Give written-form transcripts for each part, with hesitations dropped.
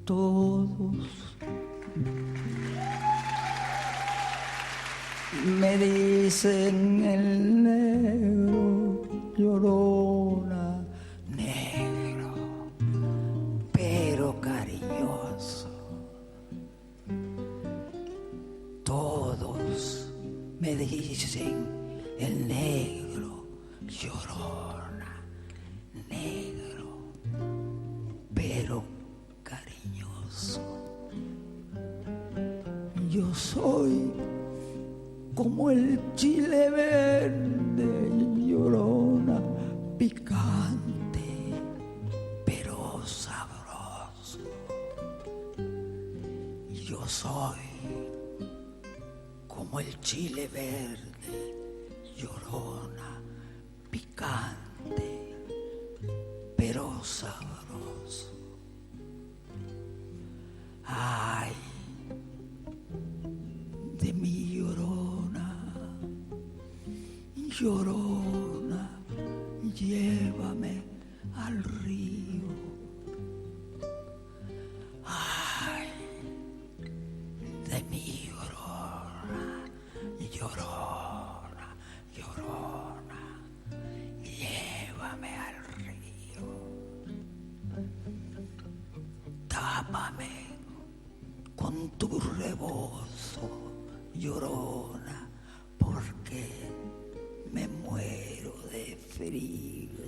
Todos me dicen el negro, llorona, negro, pero cariñoso. Todos me dicen el negro, llorona, negro, pero cariñoso. Yo soy como el chile verde, llorona, picante, pero sabroso. Yo soy como el chile verde, llorona, picante, pero sabroso. Ay, de mi llorona, llorona, llévame al río. Ay, de mi llorona, llorona, llorona, llévame al río. Tápame con tu rebozo, llorona, porque me muero de frío.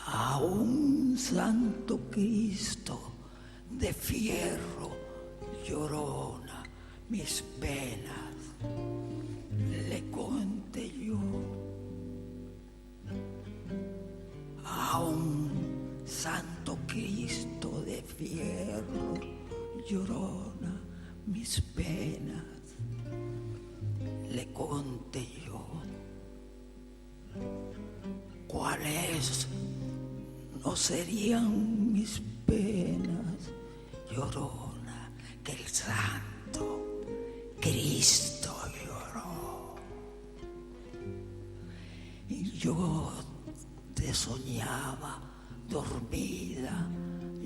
A un santo Cristo de fierro, llorona, mis penas le conté yo. A un santo Cristo de fierro, llorona, mis penas le conté yo. ¿Cuáles no serían mis penas, llorona, que el santo Cristo lloró? Y yo te soñaba dormida,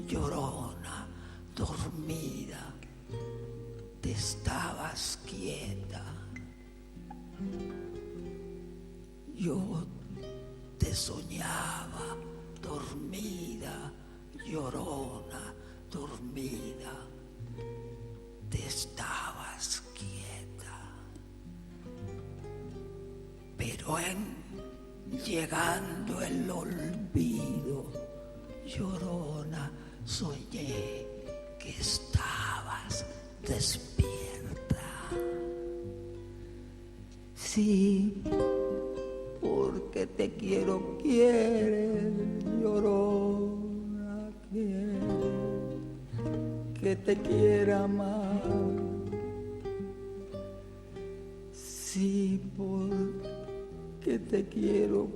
llorona, dormida, te estabas quieta. Yo te soñaba dormida, llorona, dormida, te estabas quieta. Pero llegando el olvido, llorona, soñé que estabas despierta. Sí, porque te quiero, quieres, llorona, quieres que te quiera más. Sí, porque te quiero,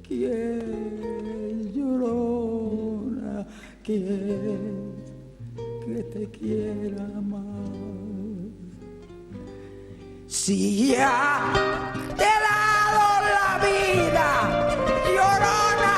quieres, llorona, quieres que te quiera más. Si ya te he dado la vida, llorona,